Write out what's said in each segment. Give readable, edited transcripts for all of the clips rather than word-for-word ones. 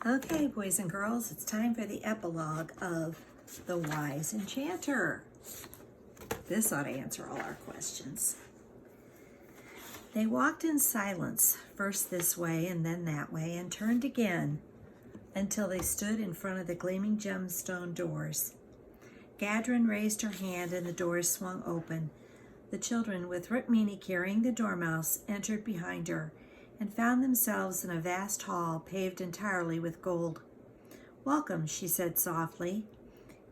Okay, boys and girls, it's time for the epilogue of The Wise Enchanter. This ought to answer all our questions. They walked in silence, first this way and then that way, and turned again until they stood in front of the gleaming gemstone doors. Gadrin raised her hand and the doors swung open. The children, with Rukmini carrying the dormouse, entered behind her and found themselves in a vast hall paved entirely with gold. "Welcome," she said softly.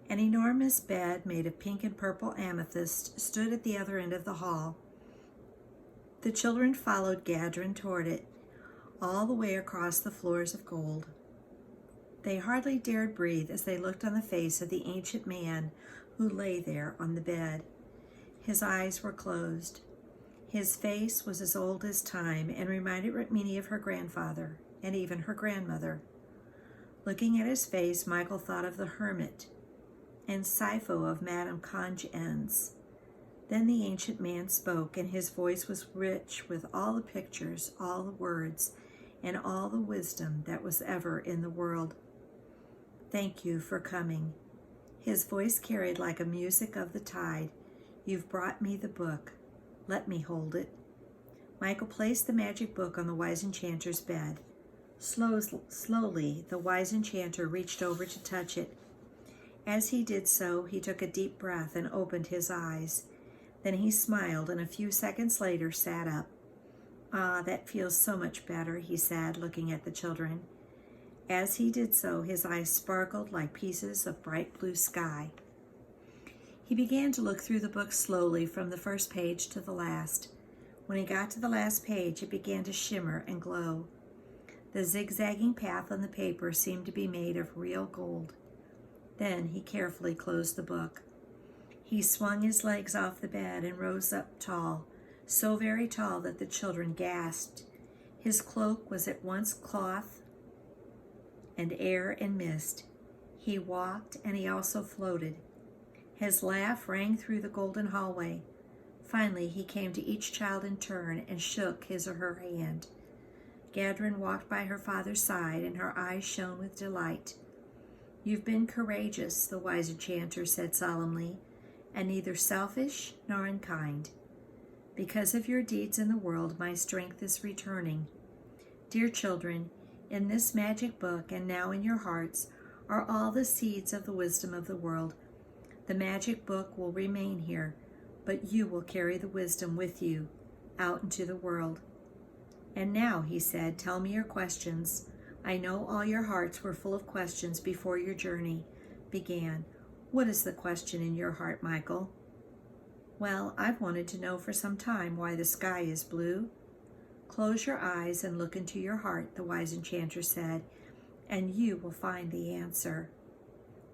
An enormous bed made of pink and purple amethyst stood at the other end of the hall. The children followed Gadrin toward it, all the way across the floors of gold. They hardly dared breathe as they looked on the face of the ancient man who lay there on the bed. His eyes were closed. His face was as old as time and reminded Rukmini of her grandfather and even her grandmother. Looking at his face, Michael thought of the hermit and Sipho of Madame Conchens. Then the ancient man spoke, and his voice was rich with all the pictures, all the words, and all the wisdom that was ever in the world. "Thank you for coming." His voice carried like a music of the tide. "You've brought me the book. Let me hold it." Michael placed the magic book on the wise enchanter's bed. Slowly, the wise enchanter reached over to touch it. As he did so, he took a deep breath and opened his eyes. Then he smiled and a few seconds later sat up. "Ah, that feels so much better," he said, looking at the children. As he did so, his eyes sparkled like pieces of bright blue sky. He began to look through the book slowly from the first page to the last. When he got to the last page, it began to shimmer and glow. The zigzagging path on the paper seemed to be made of real gold. Then he carefully closed the book. He swung his legs off the bed and rose up tall, so very tall that the children gasped. His cloak was at once cloth and air and mist. He walked and he also floated. His laugh rang through the golden hallway. Finally, he came to each child in turn and shook his or her hand. Gadrin walked by her father's side, and her eyes shone with delight. "You've been courageous," the wise enchanter said solemnly, "and neither selfish nor unkind. Because of your deeds in the world, my strength is returning. Dear children, in this magic book and now in your hearts are all the seeds of the wisdom of the world. The magic book will remain here, but you will carry the wisdom with you out into the world. And now," he said, "tell me your questions. I know all your hearts were full of questions before your journey began. What is the question in your heart, Michael?" "Well, I've wanted to know for some time why the sky is blue." "Close your eyes and look into your heart," the wise enchanter said, "and you will find the answer.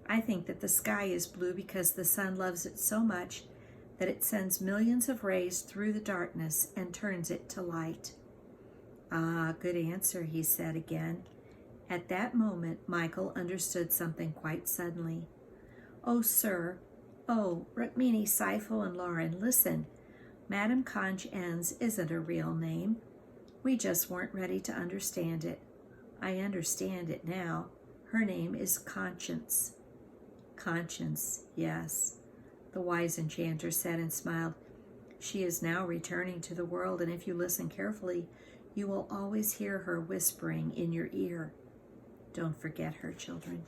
I think that the sky is blue because the sun loves it so much that it sends millions of rays through the darkness and turns it to light." "Ah, good answer," he said again. At that moment, Michael understood something quite suddenly. "Oh, sir, oh, Rukmini, Sipho, and Lauren, listen. Madame Conchens isn't a real name. We just weren't ready to understand it. I understand it now. Her name is Conscience." "Conscience, yes," the wise enchanter said and smiled. "She is now returning to the world, and if you listen carefully, you will always hear her whispering in your ear. Don't forget her, children."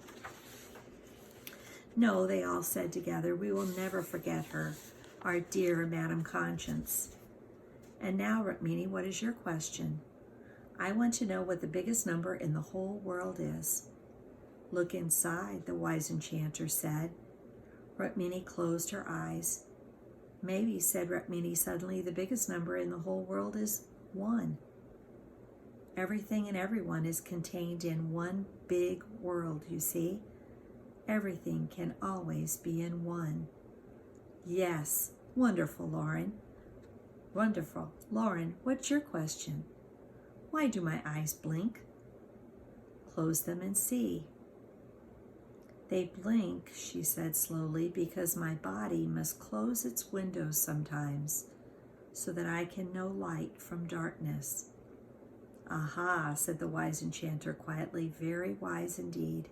"No," they all said together, "we will never forget her, our dear Madame Conscience." "And now, Rukmini, what is your question?" "I want to know what the biggest number in the whole world is." "Look inside," the wise enchanter said. Rukmini closed her eyes. "Maybe," said Rukmini suddenly, "the biggest number in the whole world is 1. Everything and everyone is contained in one big world, you see. Everything can always be in one." "Yes, wonderful, Lauren. Wonderful. Lauren, what's your question?" "Why do my eyes blink?" "Close them and see." "They blink," she said slowly, "because my body must close its windows sometimes so that I can know light from darkness." Aha, said the wise enchanter quietly, very wise indeed.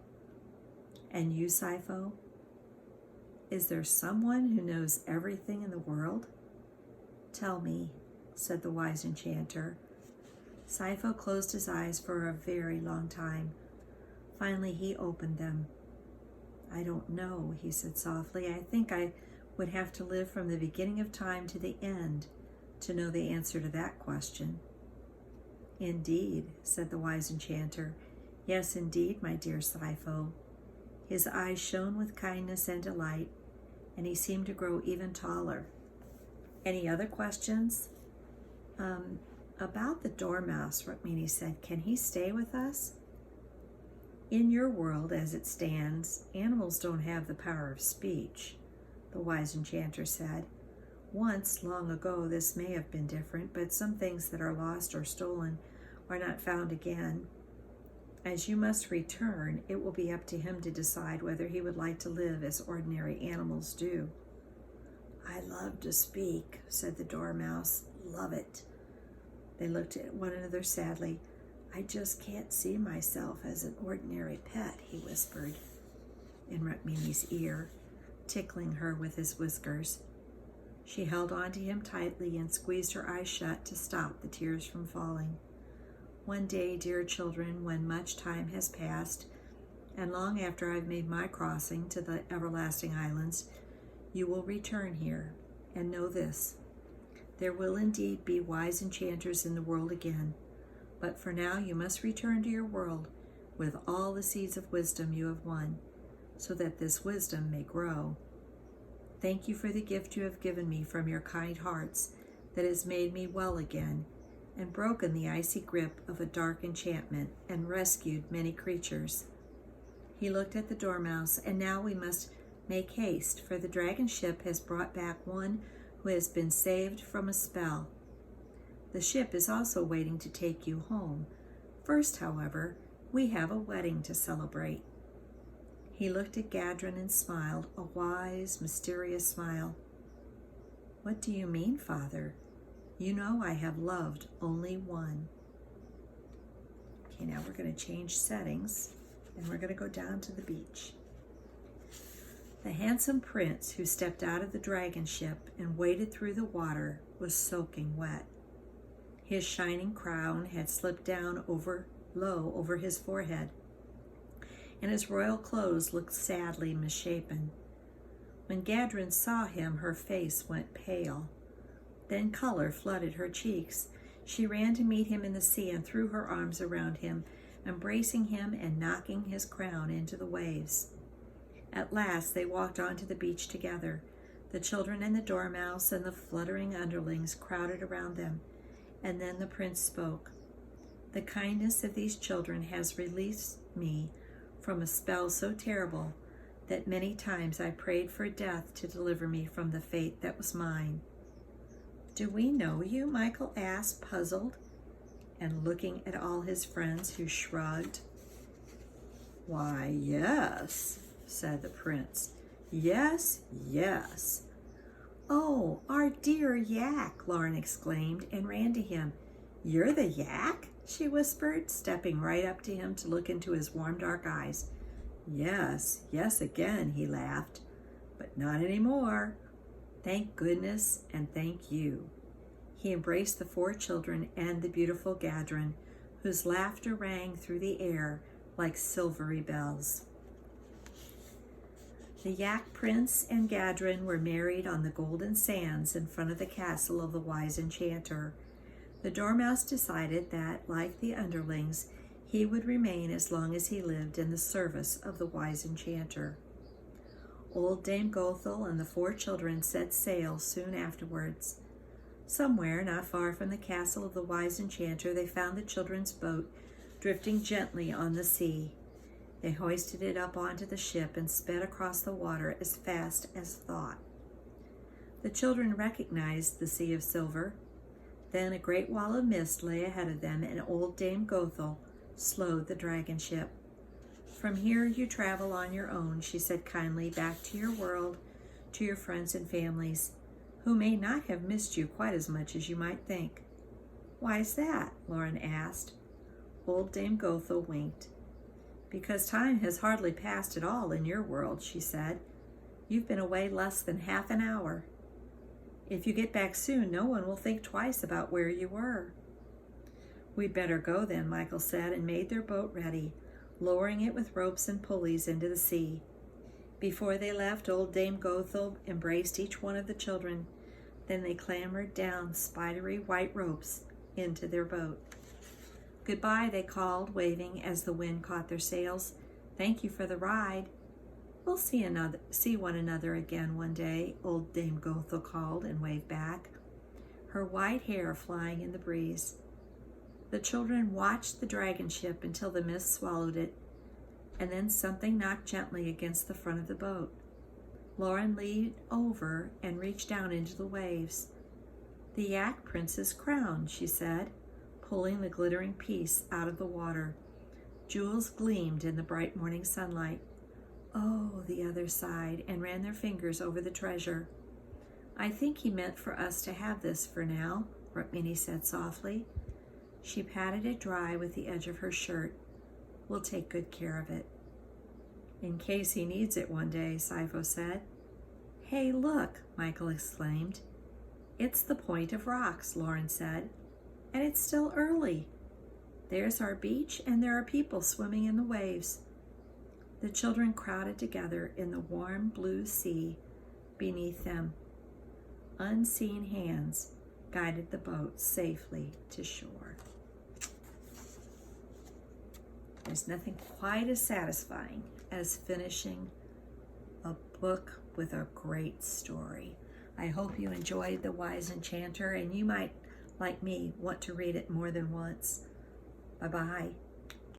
And you, Sipho? Is there someone who knows everything in the world? Tell me, said the wise enchanter. Sipho closed his eyes for a very long time. Finally, he opened them. I don't know, he said softly. I think I would have to live from the beginning of time to the end to know the answer to that question. Indeed, said the wise enchanter. Yes, indeed, my dear Sipho. His eyes shone with kindness and delight, and he seemed to grow even taller. Any other questions? About the dormouse, Rukmini said. Can he stay with us? In your world, as it stands, animals don't have the power of speech, the wise enchanter said. Once, long ago, this may have been different, but some things that are lost or stolen are not found again. As you must return, it will be up to him to decide whether he would like to live as ordinary animals do. I love to speak, said the dormouse. Love it. They looked at one another sadly. I just can't see myself as an ordinary pet, he whispered in Rukmini's ear, tickling her with his whiskers. She held on to him tightly and squeezed her eyes shut to stop the tears from falling. One day, dear children, when much time has passed, and long after I've made my crossing to the everlasting islands, you will return here, and know this. There will indeed be wise enchanters in the world again, but for now you must return to your world with all the seeds of wisdom you have won, so that this wisdom may grow. Thank you for the gift you have given me from your kind hearts that has made me well again, and broken the icy grip of a dark enchantment, and rescued many creatures. He looked at the dormouse, and now we must make haste, for the dragon ship has brought back one who has been saved from a spell. The ship is also waiting to take you home. First, however, we have a wedding to celebrate. He looked at Gadrin and smiled, a wise, mysterious smile. What do you mean, Father? You know I have loved only one. Okay, now we're going to change settings, and we're going to go down to the beach. The handsome prince who stepped out of the dragon ship and waded through the water was soaking wet. His shining crown had slipped down low over his forehead, and his royal clothes looked sadly misshapen. When Gadrin saw him, her face went pale. Then color flooded her cheeks. She ran to meet him in the sea and threw her arms around him, embracing him and knocking his crown into the waves. At last they walked onto the beach together. The children and the dormouse and the fluttering underlings crowded around them, and then the prince spoke. The kindness of these children has released me from a spell so terrible that many times I prayed for death to deliver me from the fate that was mine. Do we know you? Michael asked, puzzled, and looking at all his friends who shrugged. Why, yes, said the prince. Yes, yes. Oh, our dear Yak, Lauren exclaimed and ran to him. You're the Yak? She whispered, stepping right up to him to look into his warm dark eyes. Yes, yes again, he laughed, but not anymore. Thank goodness and thank you. He embraced the 4 children and the beautiful Gadrin, whose laughter rang through the air like silvery bells. The Yak Prince and Gadrin were married on the golden sands in front of the castle of the wise enchanter. The dormouse decided that, like the underlings, he would remain as long as he lived in the service of the wise enchanter. Old Dame Gothel and the 4 children set sail soon afterwards. Somewhere not far from the castle of the wise enchanter, they found the children's boat drifting gently on the sea. They hoisted it up onto the ship and sped across the water as fast as thought. The children recognized the sea of silver. Then a great wall of mist lay ahead of them, and old Dame Gothel slowed the dragon ship. From here you travel on your own, she said kindly, back to your world, to your friends and families, who may not have missed you quite as much as you might think. Why is that? Lauren asked. Old Dame Gothel winked. Because time has hardly passed at all in your world, she said. You've been away less than half an hour. If you get back soon, no one will think twice about where you were. We'd better go then, Michael said, and made their boat ready, lowering it with ropes and pulleys into the sea. Before they left, Old Dame Gothel embraced each one of the children. Then they clambered down spidery white ropes into their boat. Goodbye, they called, waving as the wind caught their sails. Thank you for the ride. We'll see one another again one day, Old Dame Gothel called and waved back, her white hair flying in the breeze. The children watched the dragon ship until the mist swallowed it, and then something knocked gently against the front of the boat. Lauren leaned over and reached down into the waves. The Yak Prince's crown, she said, pulling the glittering piece out of the water. Jewels gleamed in the bright morning sunlight. Oh, the other sighed and ran their fingers over the treasure. I think he meant for us to have this for now, Rukmini said softly. She patted it dry with the edge of her shirt. We'll take good care of it. In case he needs it one day, Sifo said. Hey, look, Michael exclaimed. It's the Point of Rocks, Lauren said, and it's still early. There's our beach, and there are people swimming in the waves. The children crowded together in the warm blue sea beneath them. Unseen hands guided the boat safely to shore. There's nothing quite as satisfying as finishing a book with a great story. I hope you enjoyed The Wise Enchanter, and you might, like me, want to read it more than once. Bye-bye.